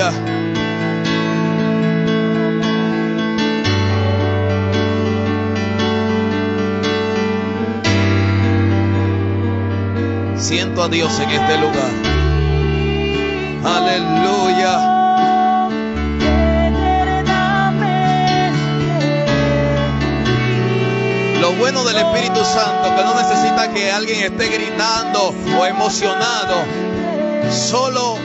Aleluya. Siento a Dios en este lugar. Aleluya. Lo bueno del Espíritu Santo, que no necesita que alguien esté gritando o emocionado. Solo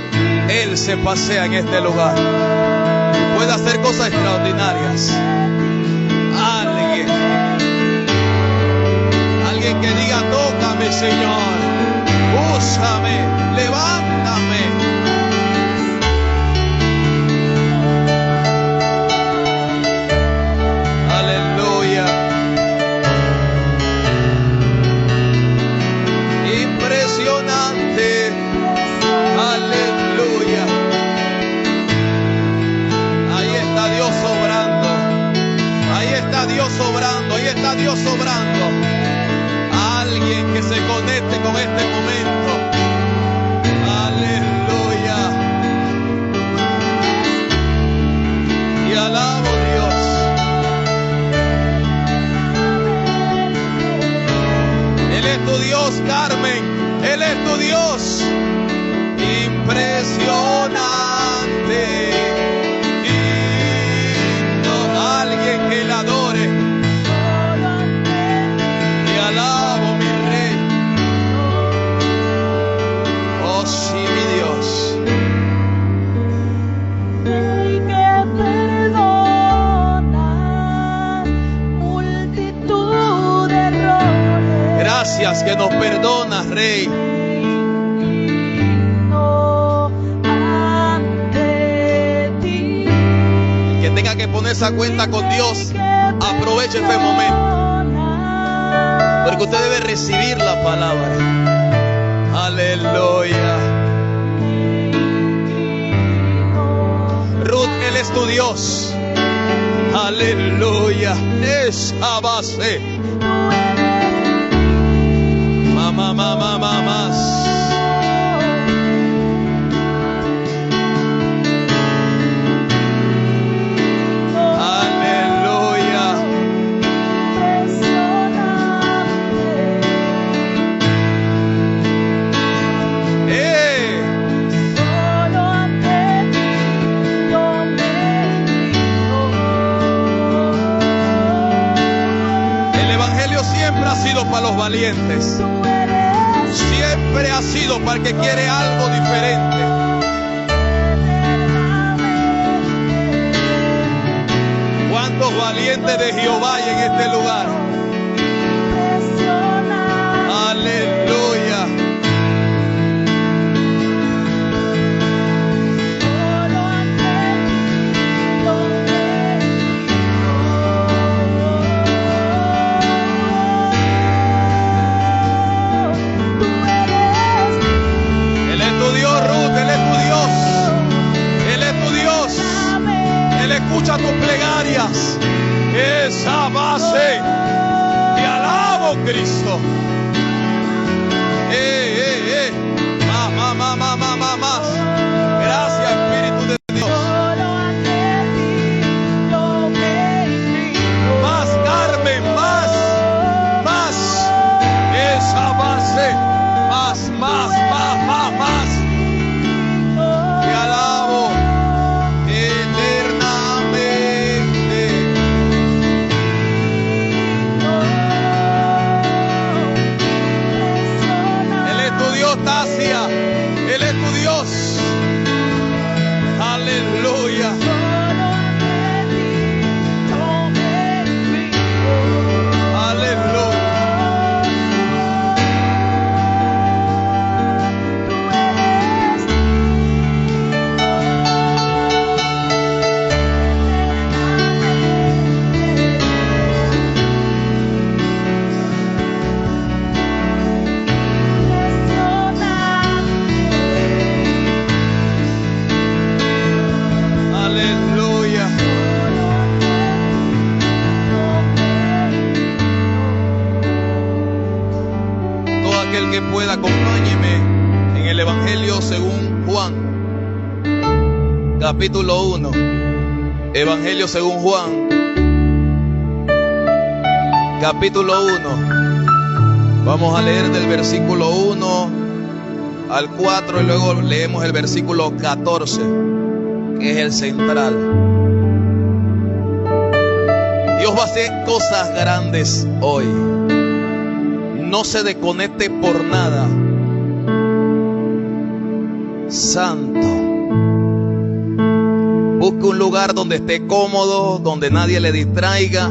Él se pasea en este lugar y puede hacer cosas extraordinarias. Alguien que diga: tócame, Señor, úsame, levántame. Impresionante, aleluya. Ahí está Dios obrando, ahí está Dios obrando, ahí está Dios obrando. Alguien que se conecte con este momento, aleluya. Y alabo Dios. Él es tu Dios, Carmen. Él es tu Dios. Impresionante. Digno. Alguien que le adore. Y alabo, mi Rey. Oh, sí, mi Dios. Rey que perdona multitud de errores. Gracias que nos perdonas, Rey. El que tenga que ponerse a cuenta con Dios, aproveche este momento, porque usted debe recibir la palabra. Aleluya. Ruth, Él es tu Dios. Aleluya. Esa base. Más. Aleluya. Solo ante ti yo me rindo. El Evangelio siempre ha sido para los valientes. Siempre ha sido para el que quiere algo diferente. ¿Cuántos valientes de Jehová hay en este lugar? Aleluya. Escucha tus plegarias. Esa base. Te alabo, Cristo. Más. Gracias, Espíritu de Dios. Más, Carmen, más. Esa base. Más. Te alabo. Tasia, Él es tu Dios. capítulo 1, Evangelio según Juan, capítulo 1. Vamos a leer del versículo 1 al 4 y luego leemos el versículo 14, que es el central. Dios va a hacer cosas grandes hoy. No se desconecte por nada. Santo. Busque un lugar donde esté cómodo, donde nadie le distraiga,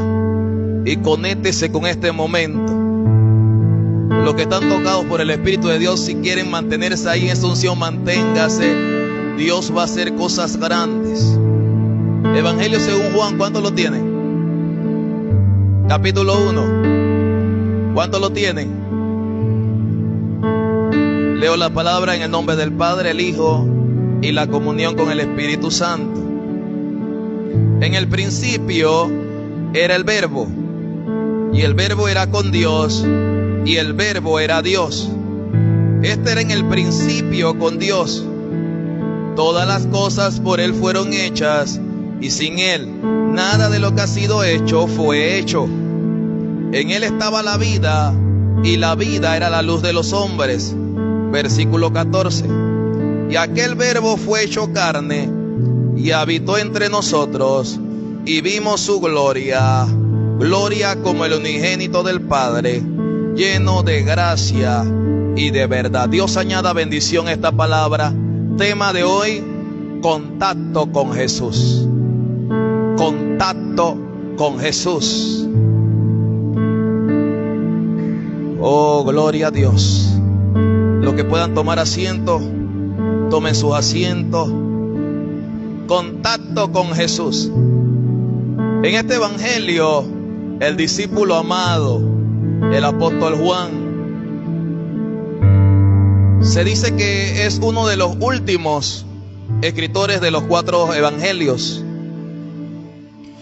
y conéctese con este momento. Los que están tocados por el Espíritu de Dios, si quieren mantenerse ahí en esa unción, manténgase. Dios va a hacer cosas grandes. Evangelio según Juan, ¿cuántos lo tienen? Capítulo 1. ¿Cuántos lo tienen? Leo la palabra en el nombre del Padre, el Hijo y la comunión con el Espíritu Santo. En el principio era el Verbo, y el Verbo era con Dios, y el Verbo era Dios. Este era en el principio con Dios. Todas las cosas por Él fueron hechas, y sin Él nada de lo que ha sido hecho fue hecho. En Él estaba la vida, y la vida era la luz de los hombres. Versículo 14. Y aquel Verbo fue hecho carne, y habitó entre nosotros, y vimos su gloria, gloria como el unigénito del Padre, lleno de gracia y de verdad. Dios añada bendición a esta palabra. Tema de hoy: contacto con Jesús. Contacto con Jesús. Oh, gloria a Dios. Los que puedan tomar asiento, tomen sus asientos. Contacto con Jesús. En este evangelio, el discípulo amado, el apóstol Juan, se dice que es uno de los últimos escritores de los 4 evangelios.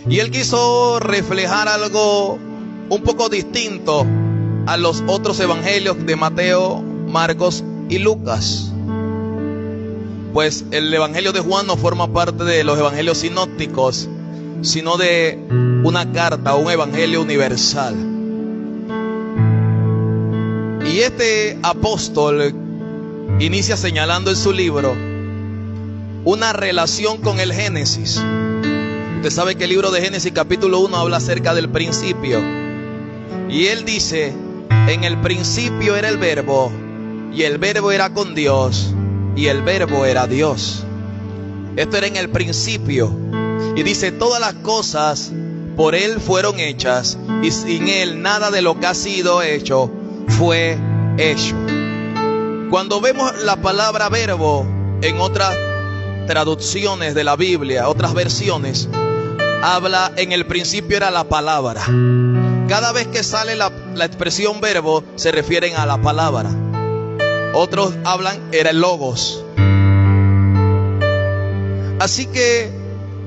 Y él quiso reflejar algo un poco distinto a los otros evangelios de Mateo, Marcos y Lucas. Pues el evangelio de Juan no forma parte de los evangelios sinópticos, sino de una carta, un evangelio universal. Y este apóstol inicia señalando en su libro una relación con el Génesis. Usted sabe que el libro de Génesis capítulo 1 habla acerca del principio. Y él dice: en el principio era el Verbo, y el Verbo era con Dios, y el Verbo era Dios. Esto era en el principio. Y dice: todas las cosas por Él fueron hechas, y sin Él nada de lo que ha sido hecho fue hecho. Cuando vemos la palabra verbo en otras traducciones de la Biblia, otras versiones, habla: en el principio era la palabra. Cada vez que sale la expresión verbo, se refieren a la palabra. Otros hablan, era el logos. Así que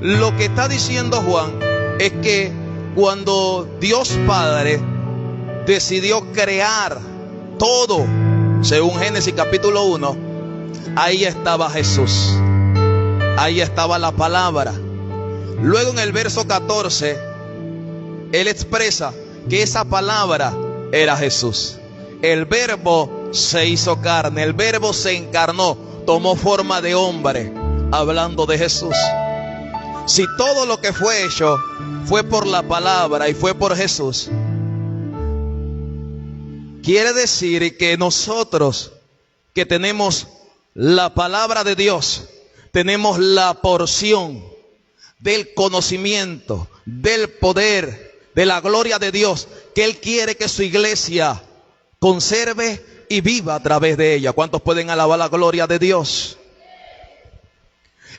lo que está diciendo Juan es que cuando Dios Padre decidió crear todo, según Génesis capítulo 1, ahí estaba Jesús. Ahí estaba la palabra. Luego en el verso 14, Él expresa que esa palabra era Jesús. El Verbo se hizo carne, el Verbo se encarnó, tomó forma de hombre, hablando de Jesús. Si todo lo que fue hecho fue por la palabra y fue por Jesús, quiere decir que nosotros que tenemos la palabra de Dios, tenemos la porción del conocimiento, del poder, de la gloria de Dios, que Él quiere que su iglesia conserve y viva a través de ella. ¿Cuántos pueden alabar la gloria de Dios?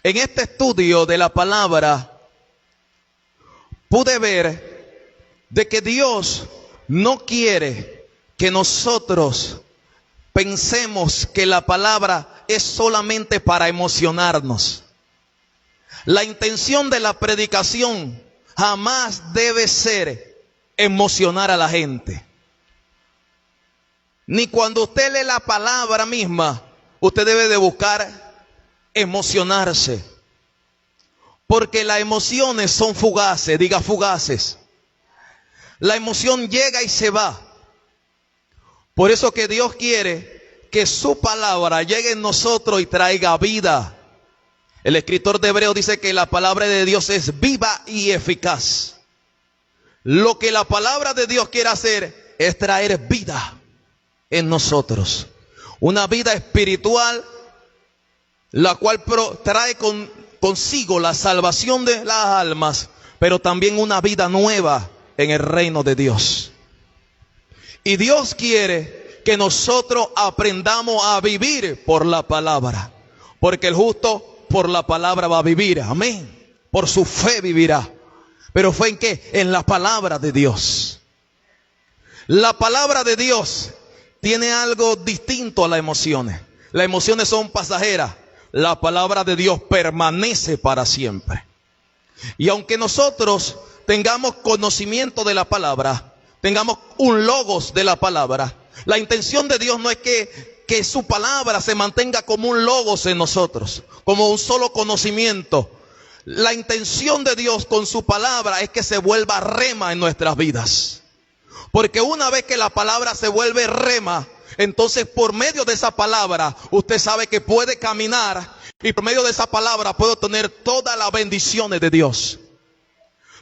En este estudio de la palabra pude ver de que Dios no quiere que nosotros pensemos que la palabra es solamente para emocionarnos. La intención de la predicación jamás debe ser emocionar a la gente. Ni cuando usted lee la palabra misma, usted debe de buscar emocionarse. Porque las emociones son fugaces, diga fugaces. La emoción llega y se va. Por eso que Dios quiere que su palabra llegue en nosotros y traiga vida. El escritor de Hebreos dice que la palabra de Dios es viva y eficaz. Lo que la palabra de Dios quiere hacer es traer vida en nosotros. Una vida espiritual, la cual trae consigo la salvación de las almas, pero también una vida nueva en el reino de Dios. Y Dios quiere que nosotros aprendamos a vivir por la palabra, porque el justo por la palabra va a vivir, amén. Por su fe vivirá. ¿Pero fue en qué? En la palabra de Dios. La palabra de Dios tiene algo distinto a las emociones. Las emociones son pasajeras. La palabra de Dios permanece para siempre. Y aunque nosotros tengamos conocimiento de la palabra, tengamos un logos de la palabra, la intención de Dios no es que su palabra se mantenga como un logos en nosotros, como un solo conocimiento. La intención de Dios con su palabra es que se vuelva rema en nuestras vidas. Porque una vez que la palabra se vuelve rema, entonces por medio de esa palabra usted sabe que puede caminar, y por medio de esa palabra puede obtener todas las bendiciones de Dios.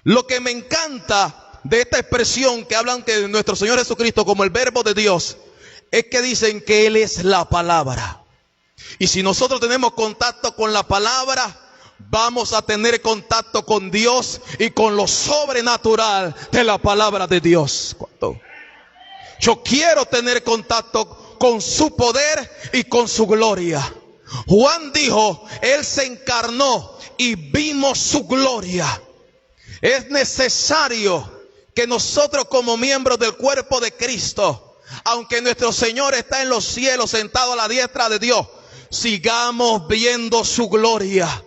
Lo que me encanta de esta expresión que hablan de nuestro Señor Jesucristo como el verbo de Dios, es que dicen que Él es la palabra. Y si nosotros tenemos contacto con la palabra, vamos a tener contacto con Dios y con lo sobrenatural de la palabra de Dios. Yo quiero tener contacto con su poder y con su gloria. Juan dijo, Él se encarnó y vimos su gloria. Es necesario que nosotros como miembros del cuerpo de Cristo, aunque nuestro Señor está en los cielos sentado a la diestra de Dios, sigamos viendo su gloria.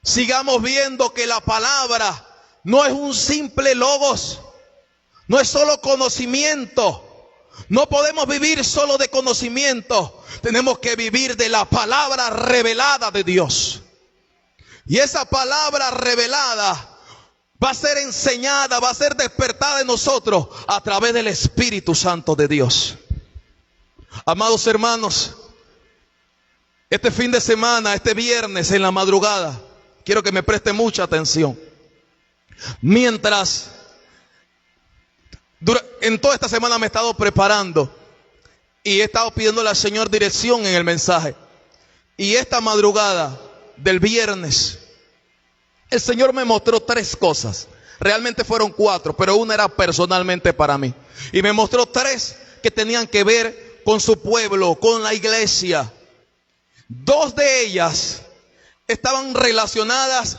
Sigamos viendo que la palabra no es un simple logos, no es solo conocimiento. No podemos vivir solo de conocimiento, tenemos que vivir de la palabra revelada de Dios. Y esa palabra revelada va a ser enseñada, va a ser despertada en nosotros a través del Espíritu Santo de Dios. Amados hermanos, este fin de semana, este viernes en la madrugada, quiero que me preste mucha atención. Mientras, en toda esta semana me he estado preparando y he estado pidiéndole al Señor dirección en el mensaje. Y esta madrugada del viernes, el Señor me mostró 3 cosas. Realmente fueron 4, pero una era personalmente para mí. Y me mostró 3 que tenían que ver con su pueblo, con la iglesia. 2 de ellas estaban relacionadas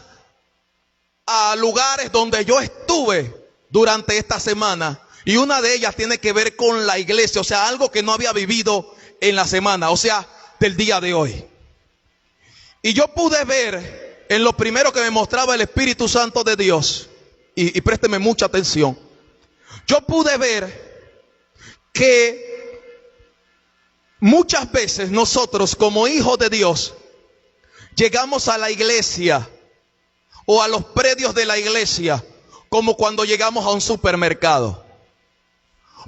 a lugares donde yo estuve durante esta semana. Y una de ellas tiene que ver con la iglesia, o sea, algo que no había vivido en la semana, o sea, del día de hoy. Y yo pude ver en lo primero que me mostraba el Espíritu Santo de Dios, y présteme mucha atención, yo pude ver que muchas veces nosotros como hijos de Dios llegamos a la iglesia o a los predios de la iglesia como cuando llegamos a un supermercado.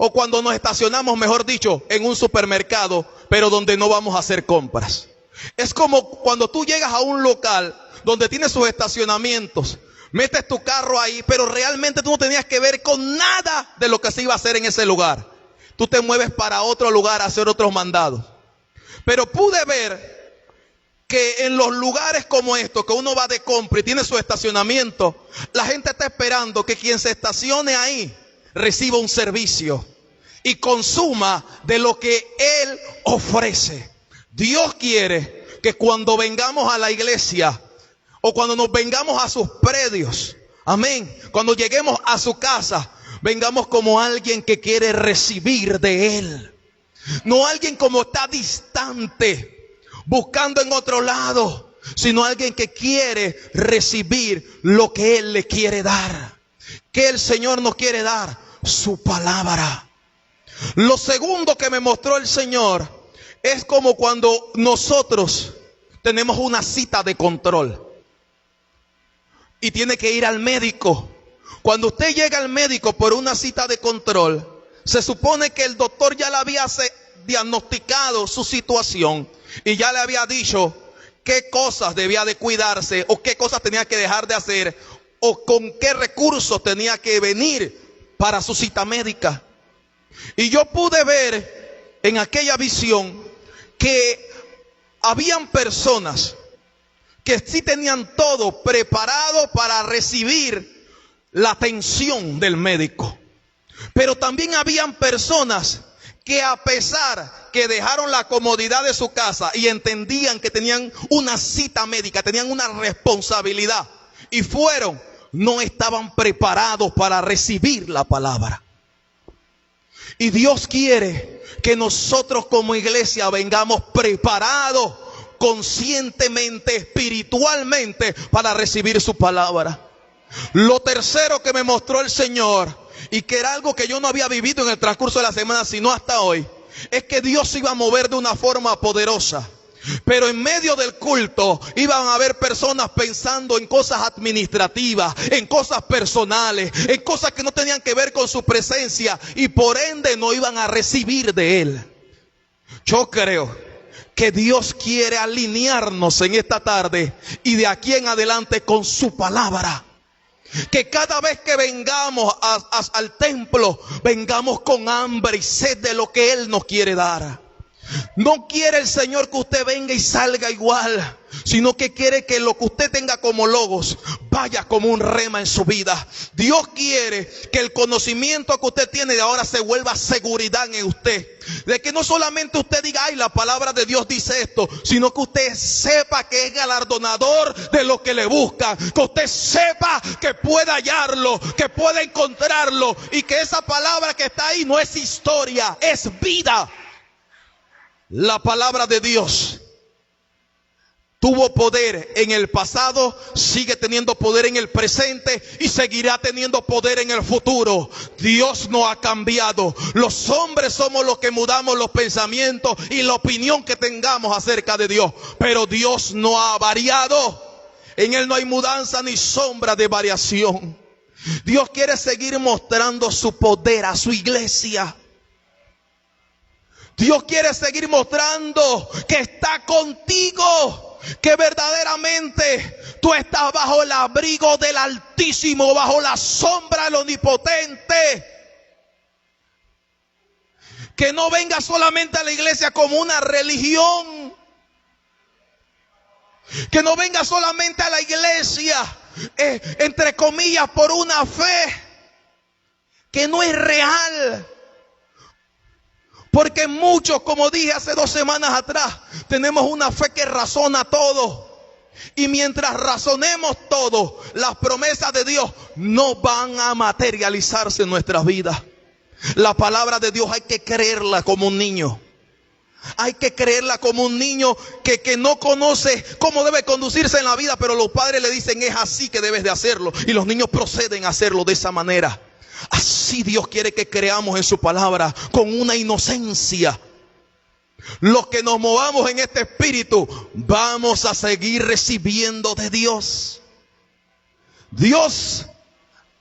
O cuando nos estacionamos, mejor dicho, en un supermercado, pero donde no vamos a hacer compras. Es como cuando tú llegas a un local donde tiene sus estacionamientos, metes tu carro ahí, pero realmente tú no tenías que ver con nada de lo que se iba a hacer en ese lugar. Tú te mueves para otro lugar a hacer otros mandados. Pero pude ver que en los lugares como estos, que uno va de compra y tiene su estacionamiento, la gente está esperando que quien se estacione ahí reciba un servicio y consuma de lo que Él ofrece. Dios quiere que cuando vengamos a la iglesia o cuando nos vengamos a sus predios, amén, cuando lleguemos a su casa, vengamos como alguien que quiere recibir de Él. No alguien como está distante, buscando en otro lado, sino alguien que quiere recibir lo que Él le quiere dar. Que el Señor nos quiere dar su palabra. Lo segundo que me mostró el Señor es como cuando nosotros tenemos una cita de control. y tiene que ir al médico. Cuando usted llega al médico por una cita de control, se supone que el doctor ya le había diagnosticado su situación y ya le había dicho qué cosas debía de cuidarse o qué cosas tenía que dejar de hacer o con qué recursos tenía que venir para su cita médica. Y yo pude ver en aquella visión que habían personas que sí tenían todo preparado para recibir la atención del médico. Pero también habían personas que, a pesar que dejaron la comodidad de su casa y entendían que tenían una cita médica, tenían una responsabilidad y fueron, no estaban preparados para recibir la palabra. Y Dios quiere que nosotros como iglesia vengamos preparados conscientemente, espiritualmente, para recibir su palabra. Lo tercero que me mostró el Señor, y que era algo que yo no había vivido en el transcurso de la semana, sino hasta hoy, es que Dios se iba a mover de una forma poderosa. Pero en medio del culto iban a haber personas pensando en cosas administrativas, en cosas personales, en cosas que no tenían que ver con su presencia y por ende no iban a recibir de Él. Yo creo que Dios quiere alinearnos en esta tarde y de aquí en adelante con su palabra. Que cada vez que vengamos al templo, vengamos con hambre y sed de lo que Él nos quiere dar. No quiere el Señor que usted venga y salga igual, sino que quiere que lo que usted tenga como logos vaya como un rema en su vida. Dios quiere que el conocimiento que usted tiene de ahora se vuelva seguridad en usted. De que no solamente usted diga, ay, la palabra de Dios dice esto, sino que usted sepa que es galardonador de lo que le busca. Que usted sepa que puede hallarlo, que puede encontrarlo, y que esa palabra que está ahí no es historia, es vida. La palabra de Dios tuvo poder en el pasado, sigue teniendo poder en el presente y seguirá teniendo poder en el futuro. Dios no ha cambiado. Los hombres somos los que mudamos los pensamientos y la opinión que tengamos acerca de Dios. Pero Dios no ha variado. En Él no hay mudanza ni sombra de variación. Dios quiere seguir mostrando su poder a su iglesia. Dios quiere seguir mostrando que está contigo, que verdaderamente tú estás bajo el abrigo del Altísimo, bajo la sombra del Omnipotente. Que no venga solamente a la iglesia como una religión. Que no venga solamente a la iglesia, entre comillas, por una fe que no es real. Porque muchos, como dije hace 2 semanas atrás, tenemos una fe que razona todo. Y mientras razonemos todo, las promesas de Dios no van a materializarse en nuestras vidas. La palabra de Dios hay que creerla como un niño. Hay que creerla como un niño que no conoce cómo debe conducirse en la vida, pero los padres le dicen, es así que debes de hacerlo. Y los niños proceden a hacerlo de esa manera. Así Dios quiere que creamos en su palabra con una inocencia. Los que nos movamos en este espíritu vamos a seguir recibiendo de Dios. Dios,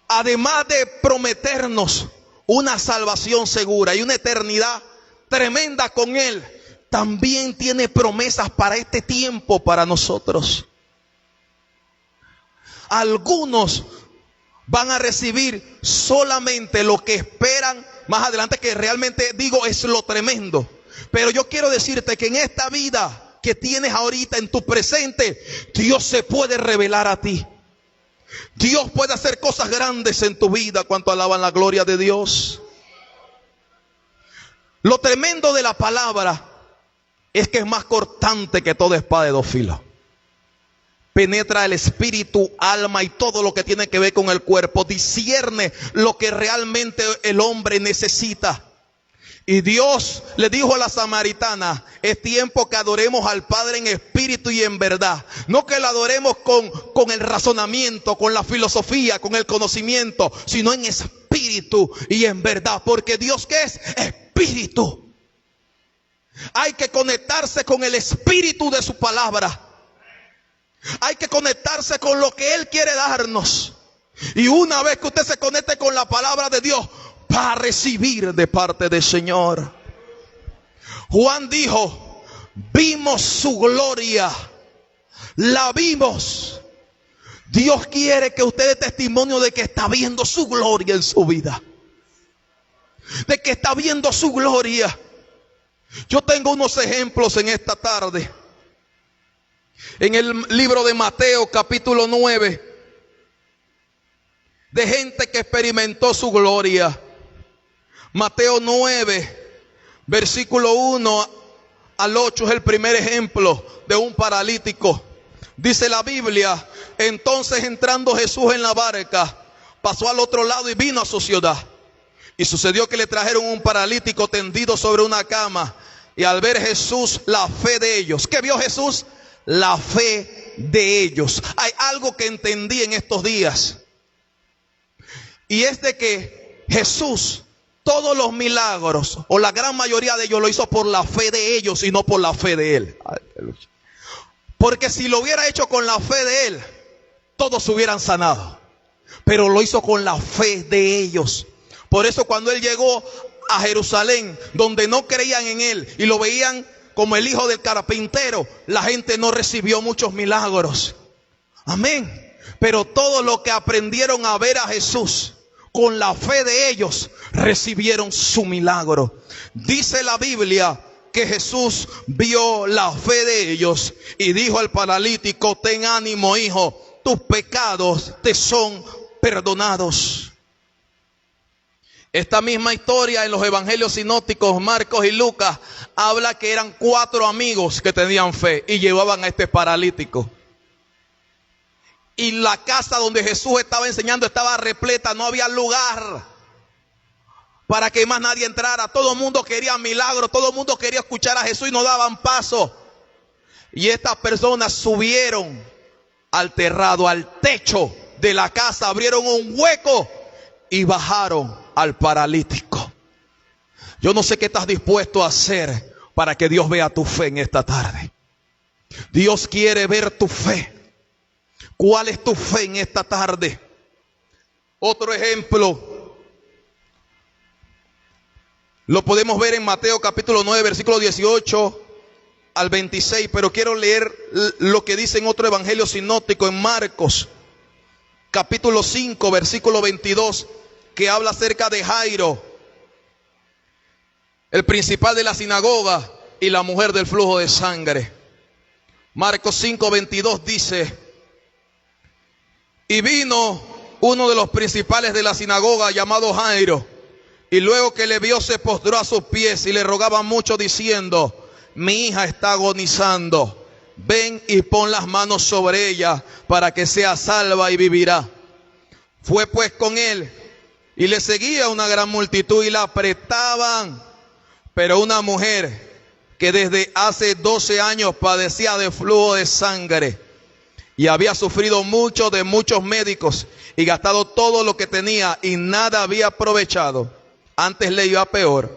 además de prometernos una salvación segura y una eternidad tremenda con Él, también tiene promesas para este tiempo para nosotros. Algunos van a recibir solamente lo que esperan más adelante, que realmente digo es lo tremendo. Pero yo quiero decirte que en esta vida que tienes ahorita en tu presente, Dios se puede revelar a ti. Dios puede hacer cosas grandes en tu vida cuanto alaban la gloria de Dios. Lo tremendo de la palabra es que es más cortante que toda espada de 2 filos. Penetra el espíritu, alma y todo lo que tiene que ver con el cuerpo. Discierne lo que realmente el hombre necesita. Y Dios le dijo a la samaritana, es tiempo que adoremos al Padre en espíritu y en verdad. No que lo adoremos con el razonamiento, con la filosofía, con el conocimiento, sino en espíritu y en verdad. Porque Dios, ¿qué es? Espíritu. Hay que conectarse con el espíritu de su palabra. Hay que conectarse con lo que Él quiere darnos. Y una vez que usted se conecte con la palabra de Dios, va a recibir de parte del Señor. Juan dijo, vimos su gloria, la vimos. Dios quiere que usted dé testimonio de que está viendo su gloria en su vida, de que está viendo su gloria. Yo tengo unos ejemplos en esta tarde. En el libro de Mateo capítulo 9, de gente que experimentó su gloria. Mateo 9, versículo 1 al 8 es el primer ejemplo de un paralítico. Dice la Biblia, entonces entrando Jesús en la barca, pasó al otro lado y vino a su ciudad. Y sucedió que le trajeron un paralítico tendido sobre una cama. Y al ver Jesús la fe de ellos. ¿Qué vio Jesús? La fe de ellos. Hay algo que entendí en estos días. Y es de que Jesús, todos los milagros, o la gran mayoría de ellos, lo hizo por la fe de ellos y no por la fe de Él. Porque si lo hubiera hecho con la fe de Él, todos se hubieran sanado. Pero lo hizo con la fe de ellos. Por eso cuando Él llegó a Jerusalén, donde no creían en Él y lo veían como el hijo del carpintero, la gente no recibió muchos milagros. Amén. Pero todos los que aprendieron a ver a Jesús, con la fe de ellos, recibieron su milagro. Dice la Biblia que Jesús vio la fe de ellos y dijo al paralítico, ten ánimo, hijo, tus pecados te son perdonados. Esta misma historia en los evangelios sinópticos, Marcos y Lucas, habla que eran 4 amigos que tenían fe y llevaban a este paralítico. Y la casa donde Jesús estaba enseñando estaba repleta, no había lugar para que más nadie entrara. Todo el mundo quería milagros, todo el mundo quería escuchar a Jesús y no daban paso. Y estas personas subieron al terrado, al techo de la casa, abrieron un hueco y bajaron al paralítico. Yo no sé qué estás dispuesto a hacer para que Dios vea tu fe en esta tarde. Dios quiere ver tu fe. ¿Cuál es tu fe en esta tarde? Otro ejemplo lo podemos ver en Mateo capítulo 9, versículo 18 al 26, pero quiero leer lo que dice en otro evangelio sinóptico, en Marcos capítulo 5, versículo 22, que habla acerca de Jairo, el principal de la sinagoga, y la mujer del flujo de sangre. Marcos 5, 22 dice, y vino uno de los principales de la sinagoga llamado Jairo, y luego que le vio se postró a sus pies y le rogaba mucho diciendo, mi hija está agonizando, ven y pon las manos sobre ella para que sea salva y vivirá. Fue pues con él y le seguía una gran multitud y la apretaban. Pero una mujer que desde hace 12 años padecía de flujo de sangre y había sufrido mucho de muchos médicos y gastado todo lo que tenía y nada había aprovechado, antes le iba peor,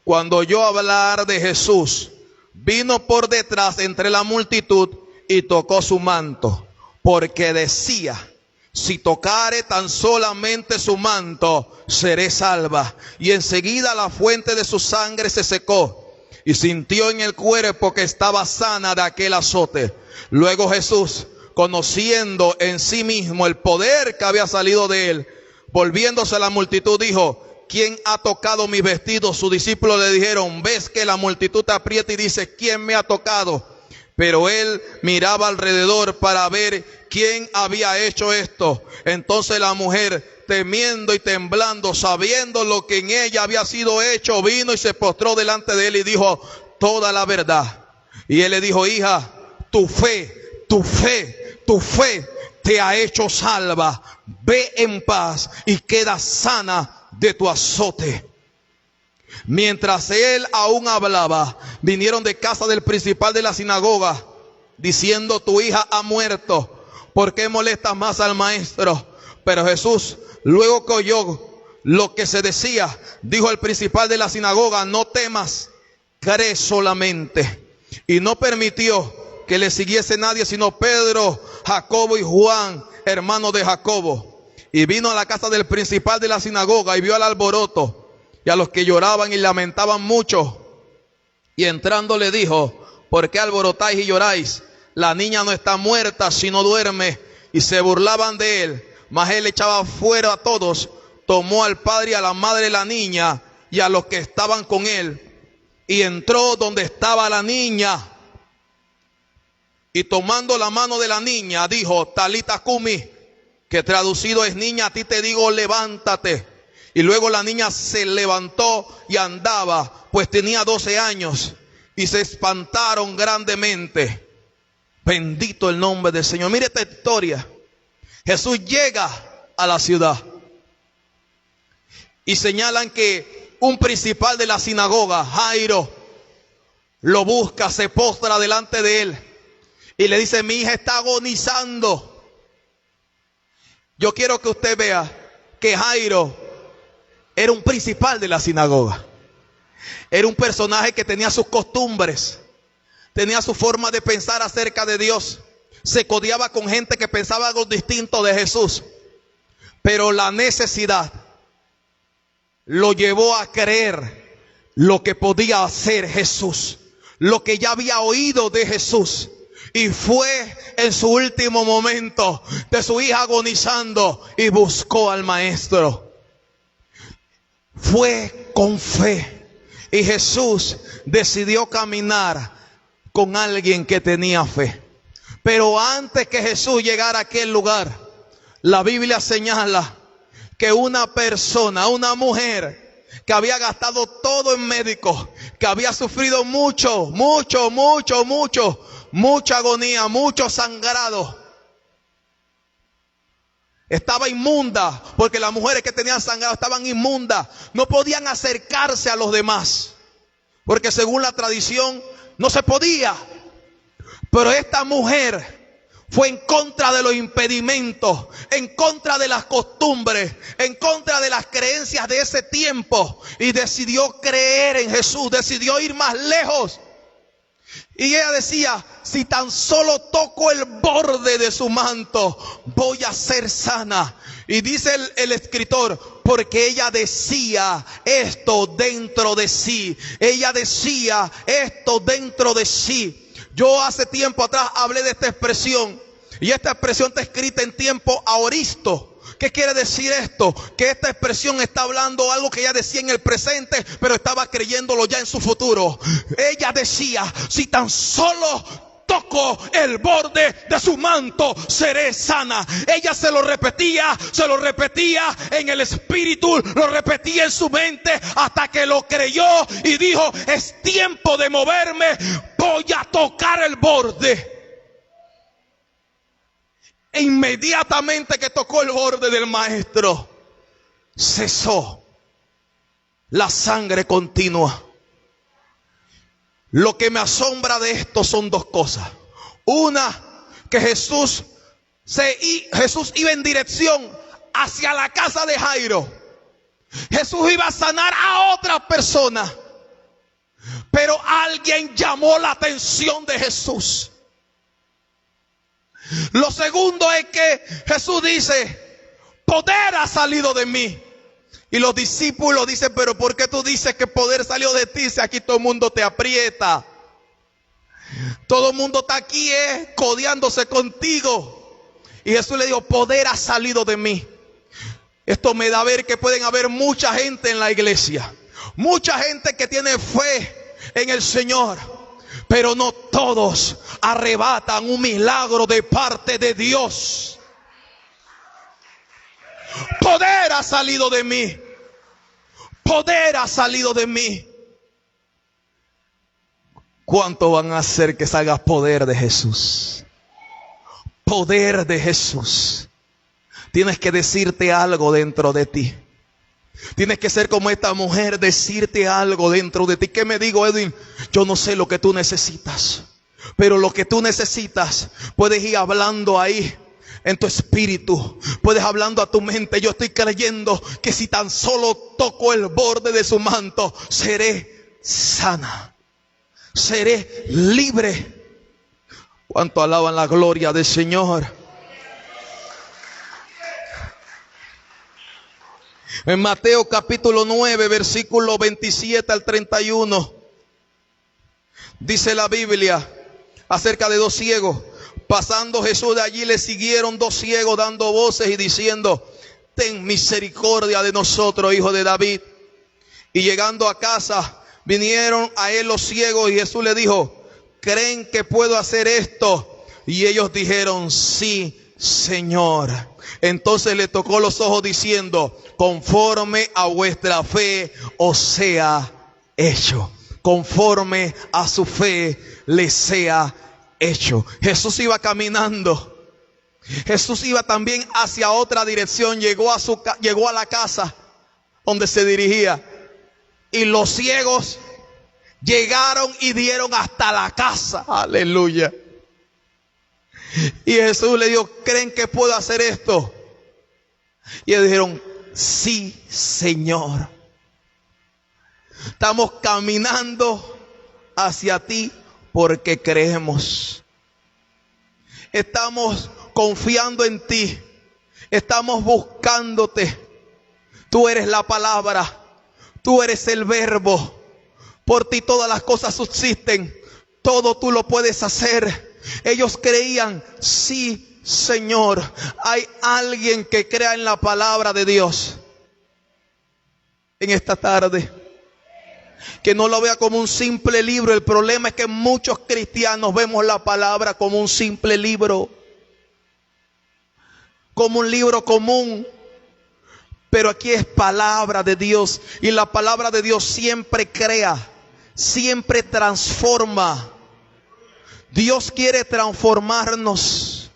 cuando oyó hablar de Jesús, vino por detrás entre la multitud y tocó su manto, porque decía, si tocare tan solamente su manto, seré salva. Y enseguida la fuente de su sangre se secó y sintió en el cuerpo que estaba sana de aquel azote. Luego Jesús, conociendo en sí mismo el poder que había salido de él, volviéndose a la multitud, dijo, ¿quién ha tocado mis vestidos? Sus discípulos le dijeron, ves que la multitud te aprieta y dice, ¿quién me ha tocado? Pero él miraba alrededor para ver quién había hecho esto. Entonces la mujer, temiendo y temblando, sabiendo lo que en ella había sido hecho, vino y se postró delante de él y dijo toda la verdad. Y él le dijo, hija, tu fe te ha hecho salva. Ve en paz y queda sana de tu azote. Mientras él aún hablaba, vinieron de casa del principal de la sinagoga, diciendo, tu hija ha muerto, ¿por qué molestas más al maestro? Pero Jesús, luego que oyó lo que se decía, dijo al principal de la sinagoga, no temas, cree solamente. Y no permitió que le siguiese nadie sino Pedro, Jacobo y Juan, hermanos de Jacobo. Y vino a la casa del principal de la sinagoga y vio al alboroto y a los que lloraban y lamentaban mucho. Y entrando le dijo: ¿por qué alborotáis y lloráis? La niña no está muerta, sino duerme. Y se burlaban de él. Mas él echaba fuera a todos, tomó al padre y a la madre de la niña y a los que estaban con él, y entró donde estaba la niña. Y tomando la mano de la niña, dijo: Talita cumi, que traducido es: niña, a ti te digo, levántate. Y luego la niña se levantó y andaba, pues tenía 12 años, y se espantaron grandemente. Bendito el nombre del Señor. Mire esta historia. Jesús llega a la ciudad y señalan que un principal de la sinagoga, Jairo, lo busca, se postra delante de él y le dice: mi hija está agonizando. Yo quiero que usted vea que Jairo era un principal de la sinagoga. Era un personaje que tenía sus costumbres, tenía su forma de pensar acerca de Dios. Se codeaba con gente que pensaba algo distinto de Jesús. Pero la necesidad lo llevó a creer lo que podía hacer Jesús, lo que ya había oído de Jesús. Y fue en su último momento de su hija agonizando y buscó al maestro. Fue con fe. Y Jesús decidió caminar con alguien que tenía fe. Pero antes que Jesús llegara a aquel lugar, la Biblia señala que una persona, una mujer que había gastado todo en médicos, que había sufrido mucha agonía, mucho sangrado, estaba inmunda, porque las mujeres que tenían sangrado estaban inmundas, no podían acercarse a los demás, porque según la tradición no se podía. Pero esta mujer fue en contra de los impedimentos, en contra de las costumbres, en contra de las creencias de ese tiempo, y decidió creer en Jesús, decidió ir más lejos. Y ella decía: si tan solo toco el borde de su manto, voy a ser sana. Y dice el escritor, porque ella decía esto dentro de sí. Ella decía esto dentro de sí. Yo hace tiempo atrás hablé de esta expresión, y esta expresión está escrita en tiempo aoristo. ¿Qué quiere decir esto? Que esta expresión está hablando algo que ella decía en el presente, pero estaba creyéndolo ya en su futuro. Ella decía: si tan solo toco el borde de su manto, seré sana. Ella se lo repetía en el espíritu, lo repetía en su mente, hasta que lo creyó y dijo: es tiempo de moverme, voy a tocar el borde. E inmediatamente que tocó el borde del maestro, cesó la sangre continua. Lo que me asombra de esto son dos cosas. Una, que Jesús iba en dirección hacia la casa de Jairo. Jesús iba a sanar a otra persona, pero alguien llamó la atención de Jesús. Lo segundo es que Jesús dice: poder ha salido de mí. Y los discípulos dicen: pero ¿por qué tú dices que poder salió de ti si aquí todo el mundo te aprieta? Todo el mundo está aquí codeándose contigo. Y Jesús le dijo: poder ha salido de mí. Esto me da a ver que pueden haber mucha gente en la iglesia, mucha gente que tiene fe en el Señor, pero no todos arrebatan un milagro de parte de Dios. Poder ha salido de mí. Poder ha salido de mí. ¿Cuánto van a hacer que salga poder de Jesús? Poder de Jesús. Tienes que decirte algo dentro de ti. Tienes que ser como esta mujer, decirte algo dentro de ti. ¿Qué me digo, Edwin? Yo no sé lo que tú necesitas, pero lo que tú necesitas puedes ir hablando ahí en tu espíritu, puedes hablando a tu mente. Yo estoy creyendo que si tan solo toco el borde de su manto, seré sana, seré libre. ¿Cuánto alaban la gloria del Señor? En Mateo capítulo 9, versículo 27 al 31, dice la Biblia acerca de dos ciegos. Pasando Jesús de allí, le siguieron dos ciegos dando voces y diciendo: ten misericordia de nosotros, hijo de David. Y llegando a casa, vinieron a él los ciegos y Jesús le dijo: ¿creen que puedo hacer esto? Y ellos dijeron: sí, Señor. Entonces le tocó los ojos diciendo: conforme a vuestra fe os sea hecho. Conforme a su fe le sea hecho. Jesús iba caminando. Jesús iba también hacia otra dirección. Llegó a la casa donde se dirigía. Y los ciegos llegaron y dieron hasta la casa. Aleluya. Y Jesús le dijo: ¿creen que puedo hacer esto? Y ellos dijeron: sí, Señor. Estamos caminando hacia ti porque creemos. Estamos confiando en ti. Estamos buscándote. Tú eres la palabra. Tú eres el verbo. Por ti todas las cosas subsisten. Todo tú lo puedes hacer. Ellos creían: sí, Señor. Hay alguien que crea en la palabra de Dios en esta tarde, que no lo vea como un simple libro. El problema es que muchos cristianos vemos la palabra como un simple libro, como un libro común. Pero aquí es palabra de Dios, y la palabra de Dios siempre crea, siempre transforma. Dios quiere transformarnos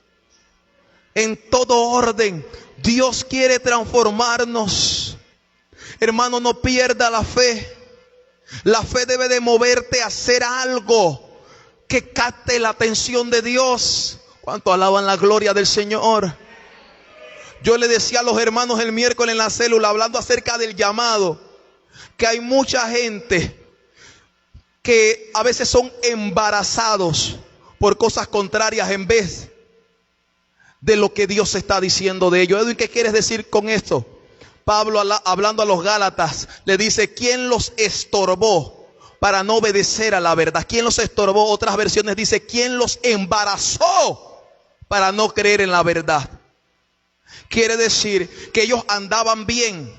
en todo orden. Dios quiere transformarnos. Hermano, no pierda la fe. La fe debe de moverte a hacer algo que capte la atención de Dios. ¿Cuánto alaban la gloria del Señor? Yo le decía a los hermanos el miércoles en la célula, hablando acerca del llamado, que hay mucha gente que a veces son embarazados por cosas contrarias en vez de lo que Dios está diciendo de ellos. Edwin, ¿qué quieres decir con esto? Pablo, hablando a los Gálatas, le dice: ¿quién los estorbó para no obedecer a la verdad? ¿Quién los estorbó? Otras versiones dice: ¿quién los embarazó para no creer en la verdad? Quiere decir que ellos andaban bien,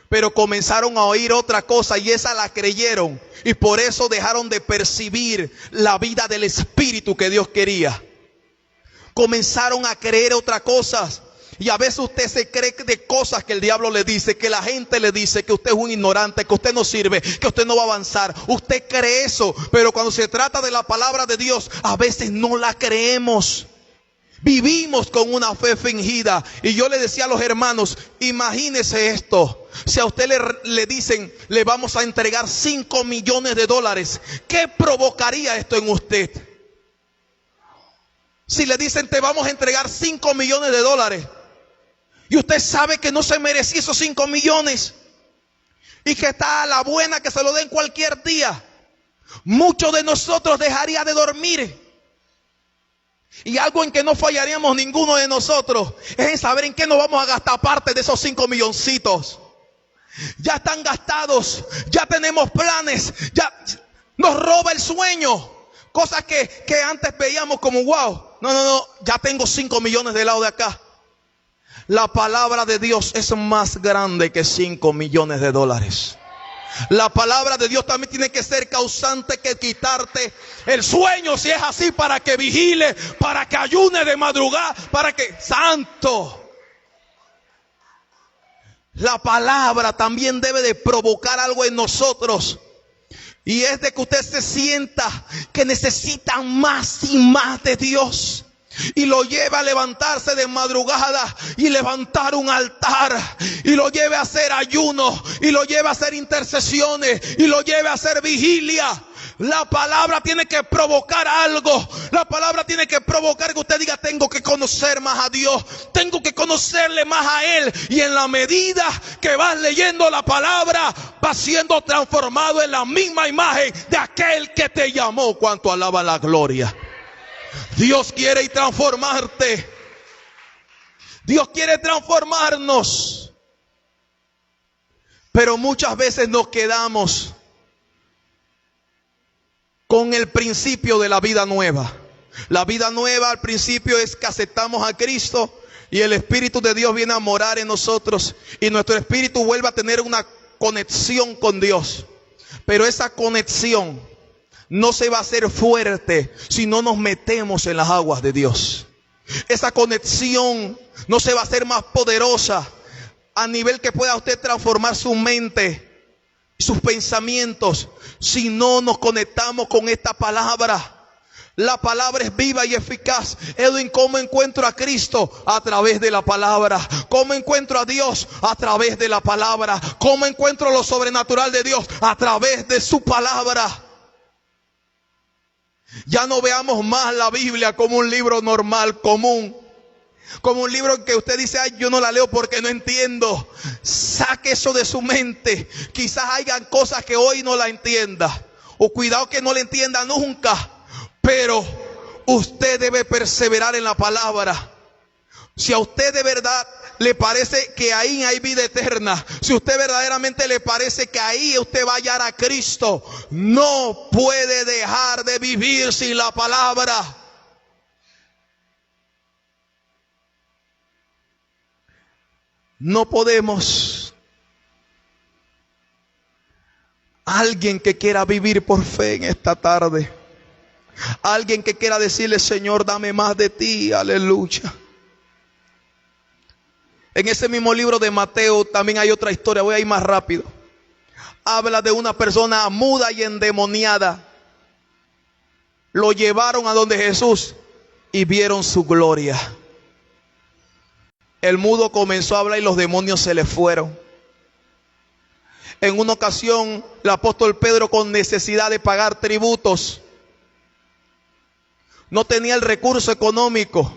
pero comenzaron a oír otra cosa y esa la creyeron. Y por eso dejaron de percibir la vida del Espíritu que Dios quería. Comenzaron a creer otras cosas. Y a veces usted se cree de cosas que el diablo le dice, que la gente le dice, que usted es un ignorante, que usted no sirve, que usted no va a avanzar. Usted cree eso, pero cuando se trata de la palabra de Dios, a veces no la creemos. Vivimos con una fe fingida. Y yo le decía a los hermanos: imagínese esto. Si a usted le dicen: le vamos a entregar $5 millones, ¿qué provocaría esto en usted? Si le dicen: te vamos a entregar $5 millones, y usted sabe que no se merecía esos 5 millones, y que está a la buena que se lo den cualquier día, muchos de nosotros dejaría de dormir. Y algo en que no fallaríamos ninguno de nosotros es en saber en qué nos vamos a gastar parte de esos 5 milloncitos. Ya están gastados, ya tenemos planes, ya nos roba el sueño. Cosas que antes veíamos como wow. No, ya tengo 5 millones del lado de acá. La palabra de Dios es más grande que $5 millones. La palabra de Dios también tiene que ser causante que quitarte el sueño, si es así, para que vigile, para que ayune de madrugada, para que... ¡Santo! La palabra también debe de provocar algo en nosotros. Y es de que usted se sienta que necesita más y más de Dios. Y lo lleve a levantarse de madrugada y levantar un altar. Y lo lleve a hacer ayuno. Y lo lleve a hacer intercesiones. Y lo lleve a hacer vigilia. La palabra tiene que provocar algo. La palabra tiene que provocar que usted diga: tengo que conocer más a Dios. Tengo que conocerle más a Él. Y en la medida que vas leyendo la palabra, vas siendo transformado en la misma imagen de aquel que te llamó. Cuanto alaba la gloria. Dios quiere transformarte. Dios quiere transformarnos. Pero muchas veces nos quedamos con el principio de la vida nueva. La vida nueva al principio es que aceptamos a Cristo y el Espíritu de Dios viene a morar en nosotros y nuestro espíritu vuelve a tener una conexión con Dios. Pero esa conexión no se va a hacer fuerte si no nos metemos en las aguas de Dios. Esa conexión no se va a hacer más poderosa a nivel que pueda usted transformar su mente, sus pensamientos, si no nos conectamos con esta palabra. La palabra es viva y eficaz. Edwin, ¿cómo encuentro a Cristo? A través de la palabra. ¿Cómo encuentro a Dios? A través de la palabra. ¿Cómo encuentro lo sobrenatural de Dios? A través de su palabra. Ya no veamos más la Biblia como un libro normal, común. Como un libro que usted dice, ay, yo no la leo porque no entiendo. Saque eso de su mente. Quizás hayan cosas que hoy no la entienda. O cuidado que no la entienda nunca. Pero usted debe perseverar en la palabra. Si a usted de verdad le parece que ahí hay vida eterna, si a usted verdaderamente le parece que ahí usted va a hallar a Cristo, no puede dejar de vivir sin la palabra. No podemos. Alguien que quiera vivir por fe en esta tarde. Alguien que quiera decirle, Señor, dame más de ti, aleluya. En ese mismo libro de Mateo también hay otra historia, voy a ir más rápido. Habla de una persona muda y endemoniada. Lo llevaron a donde Jesús y vieron su gloria. El mudo comenzó a hablar y los demonios se le fueron. En una ocasión, el apóstol Pedro, con necesidad de pagar tributos, no tenía el recurso económico.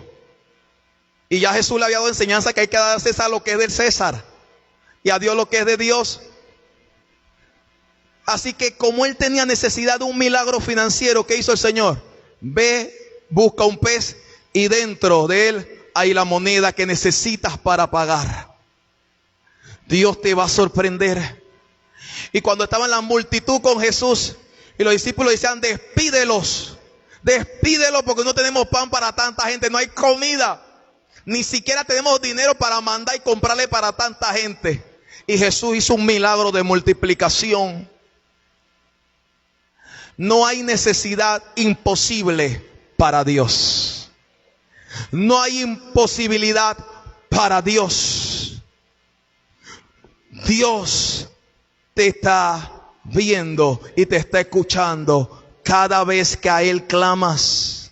Y ya Jesús le había dado enseñanza que hay que dar a César lo que es del César y a Dios lo que es de Dios. Así que como él tenía necesidad de un milagro financiero, ¿qué hizo el Señor? Ve, busca un pez y dentro de él hay la moneda que necesitas para pagar. Dios te va a sorprender. Y cuando estaba en la multitud con Jesús y los discípulos decían, despídelos. Despídelo porque no tenemos pan para tanta gente, no hay comida. Ni siquiera tenemos dinero para mandar y comprarle para tanta gente. Y Jesús hizo un milagro de multiplicación. No hay necesidad imposible para Dios. No hay imposibilidad para Dios. Dios te está viendo y te está escuchando. Cada vez que a Él clamas,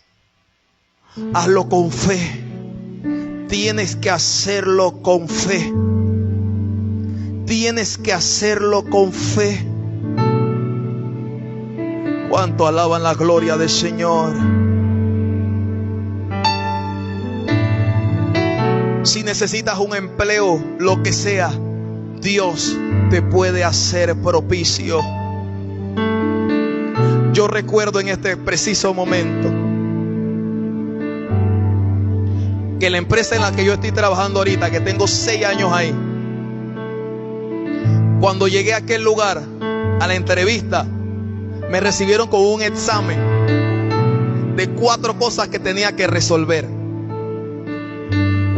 hazlo con fe. Tienes que hacerlo con fe. Tienes que hacerlo con fe. ¿Cuánto alaban la gloria del Señor? Si necesitas un empleo, lo que sea, Dios te puede hacer propicio. Yo recuerdo en este preciso momento que la empresa en la que yo estoy trabajando ahorita, que tengo 6 años ahí, cuando llegué a aquel lugar, a la entrevista, me recibieron con un examen de 4 cosas que tenía que resolver.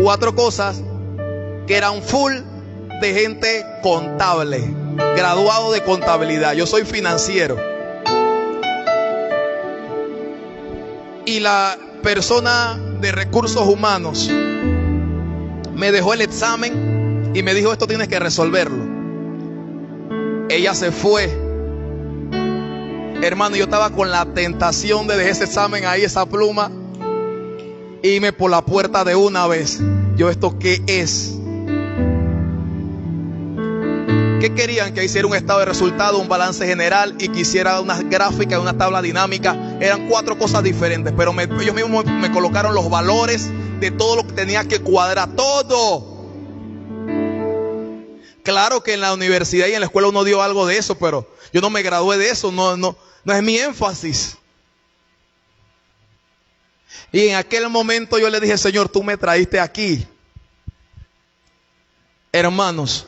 4 cosas que eran full de gente contable, graduado de contabilidad. Yo soy financiero. Y la persona de recursos humanos me dejó el examen y me dijo, esto tienes que resolverlo. Ella se fue. Hermano, yo estaba con la tentación de dejar ese examen ahí, esa pluma, e irme por la puerta de una vez. Yo, ¿esto qué es? ¿Qué querían? Que hiciera un estado de resultados, un balance general y que hiciera unas gráficas, una tabla dinámica. Eran 4 cosas diferentes, pero ellos mismos me colocaron los valores de todo lo que tenía que cuadrar, todo. Claro que en la universidad y en la escuela uno dio algo de eso, pero yo no me gradué de eso, no es mi énfasis. Y en aquel momento yo le dije, Señor, tú me traíste aquí, hermanos.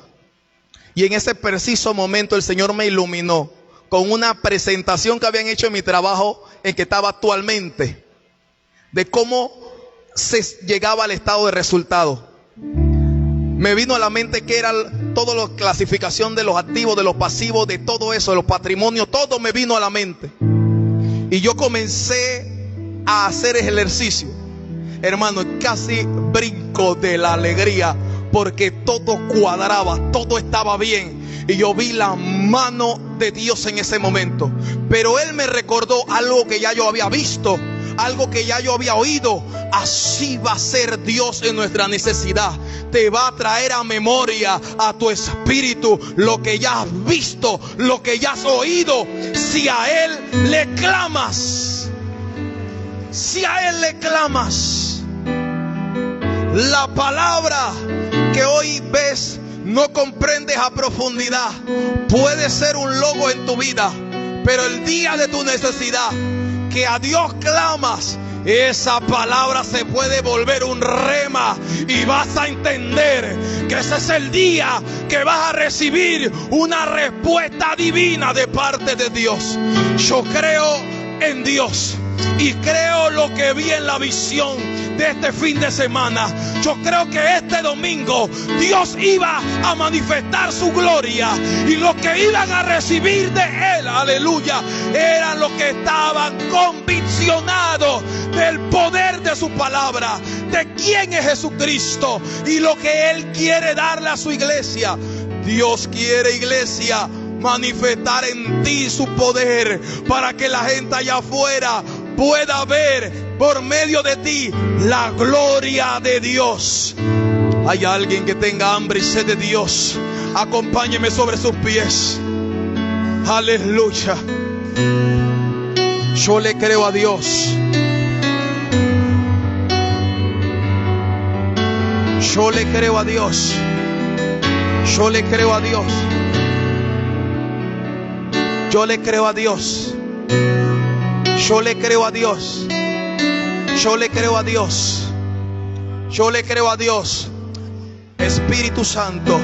Y en ese preciso momento el Señor me iluminó con una presentación que habían hecho en mi trabajo en que estaba actualmente, de cómo se llegaba al estado de resultado. Me vino a la mente que era toda la clasificación de los activos, de los pasivos, de todo eso, de los patrimonios, todo me vino a la mente. Y yo comencé a hacer ejercicio. Hermano, casi brinco de la alegría porque todo cuadraba, todo estaba bien. Y yo vi la mano de Dios en ese momento. Pero Él me recordó algo que ya yo había visto, algo que ya yo había oído. Así va a ser Dios en nuestra necesidad. Te va a traer a memoria, a tu espíritu, lo que ya has visto, lo que ya has oído. Si a Él le clamas, si a Él le clamas, la palabra que hoy ves no comprendes a profundidad. Puede ser un logo en tu vida, pero el día de tu necesidad, que a Dios clamas, esa palabra se puede volver un rema y vas a entender que ese es el día que vas a recibir una respuesta divina de parte de Dios. Yo creo en Dios y creo lo que vi en la visión de este fin de semana. Yo creo que este domingo Dios iba a manifestar su gloria, y los que iban a recibir de Él, aleluya, eran los que estaban conviccionados del poder de su palabra, de quién es Jesucristo y lo que Él quiere darle a su iglesia. Dios quiere, iglesia, manifestar en ti su poder para que la gente allá afuera pueda ver por medio de ti la gloria de Dios. Hay alguien que tenga hambre y sed de Dios. Acompáñeme sobre sus pies. Aleluya. Yo le creo a Dios. Yo le creo a Dios. Yo le creo a Dios. Yo le creo a Dios. Yo le creo a Dios. Yo le creo a Dios. Yo le creo a Dios. Espíritu Santo,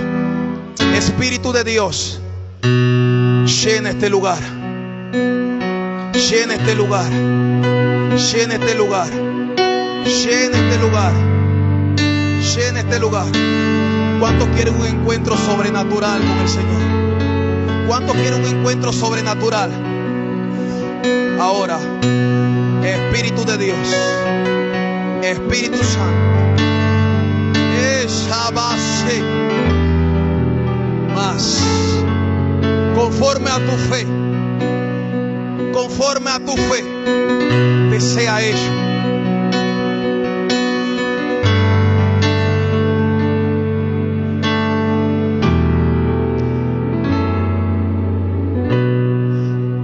Espíritu de Dios, llena este lugar. Llena este lugar. Llena este lugar. Llena este lugar. Llena este lugar. ¿Cuántos quieren un encuentro sobrenatural con el Señor? ¿Cuántos quieren un encuentro sobrenatural? Ahora, Espíritu de Dios, Espíritu Santo, esa base más, conforme a tu fe, conforme a tu fe, te sea hecho.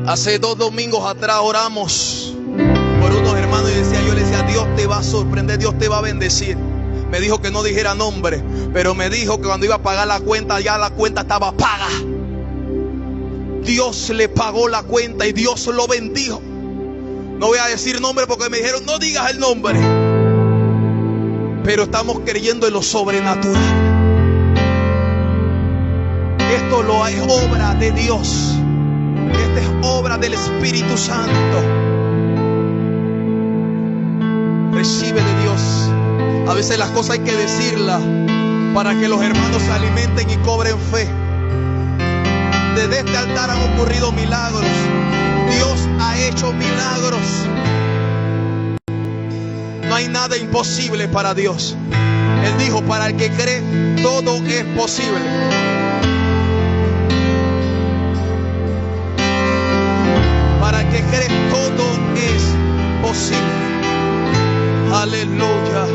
Hace 2 domingos atrás oramos por unos hermanos y yo le decía, Dios te va a sorprender, Dios te va a bendecir. Me dijo que no dijera nombre, pero me dijo que cuando iba a pagar la cuenta, ya la cuenta estaba paga. Dios le pagó la cuenta y Dios lo bendijo. No voy a decir nombre porque me dijeron, no digas el nombre. Pero estamos creyendo en lo sobrenatural. Esto lo es obra de Dios. Esta es obra del Espíritu Santo. Recibe de Dios. A veces las cosas hay que decirlas para que los hermanos se alimenten y cobren fe. Desde este altar han ocurrido milagros. Dios ha hecho milagros. No hay nada imposible para Dios. Él dijo, para el que cree, todo es posible. Para el que cree, todo es posible. Aleluya.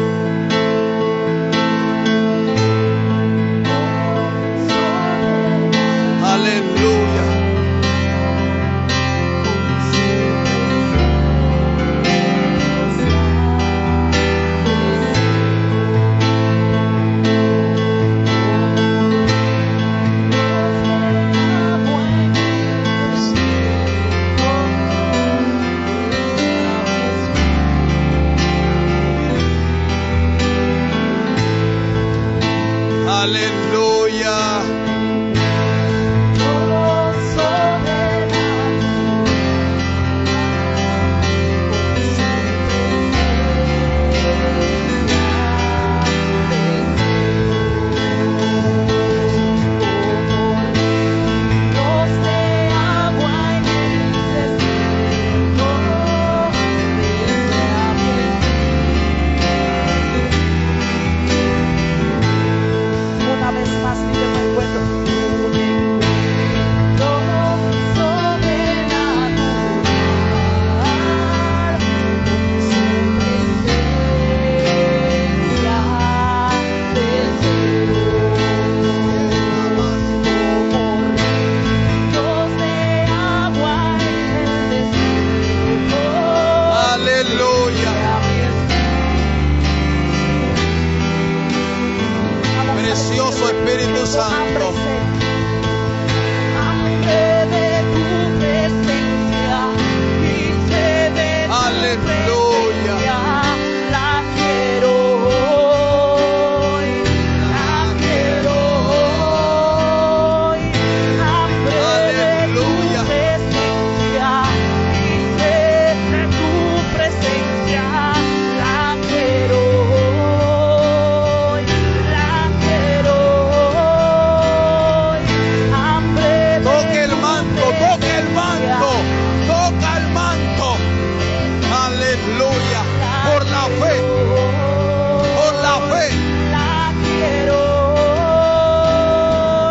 Aleluya. Aleluya. Una vez más, yo me encuentro un encuentro sobrenatural con su presencia del cielo, como ríos de agua en el desierto. Aleluya. Precioso Espíritu Santo. Hambre de tu presencia y sed de tu Aleluya. presencia. La quiero hoy, la quiero hoy. Hambre Aleluya. de tu presencia y sed de tu presencia. La quiero hoy, la quiero hoy. Hambre de Toque el tu manto, toque el manto, toca el manto. Aleluya. Por la fe, por la fe. La quiero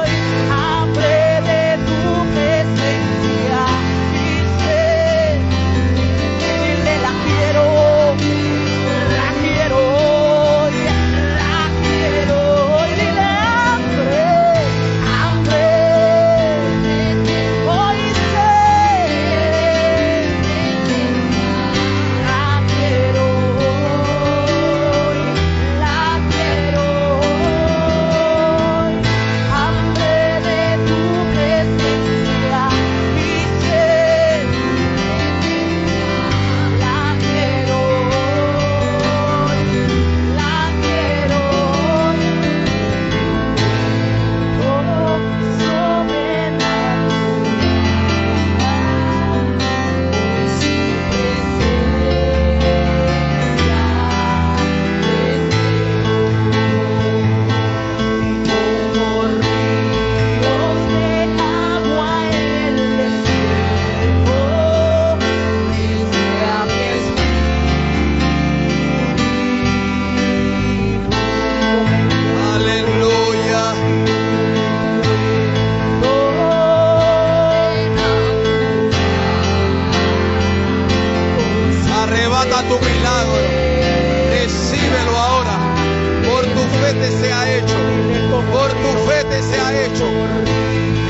hoy, hambre de tu presencia y sed. Dile, la quiero hoy, la quiero hoy, la quiero hoy. Dile, hambre, hambre, hoy sed. La quiero hoy, la quiero hoy, hambre de tu presencia y sed. La quiero hoy, la quiero hoy, todo sobrenatural con su presencia como ríos de agua en el desierto, desde a mi espíritu. Aleluya. Arrebata tu milagro. Recíbelo ahora. Por tu fe te sea hecho. Por tu fe te sea hecho.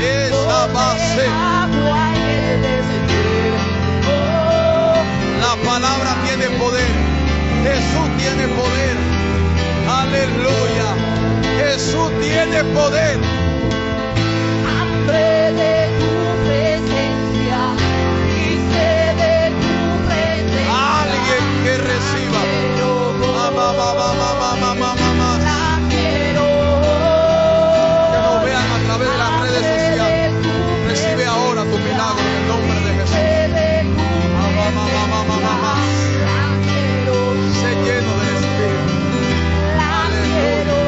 Esa base. La palabra tiene poder. Jesús tiene poder. Aleluya. Jesús tiene poder. Hambre de tu presencia y sed de tu presencia. Alguien que reciba. Mamá, mamá, mamá, mamá, mamá. La quiero Que nos vean a través de las redes sociales. Recibe ahora tu milagro en el nombre de Jesús. Mamá, mamá, mamá, mamá. Sé lleno del Espíritu. La quiero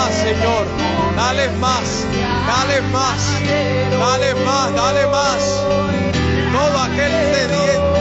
más, Señor. Dale más, dale más, dale más, dale más. Todo aquel sediento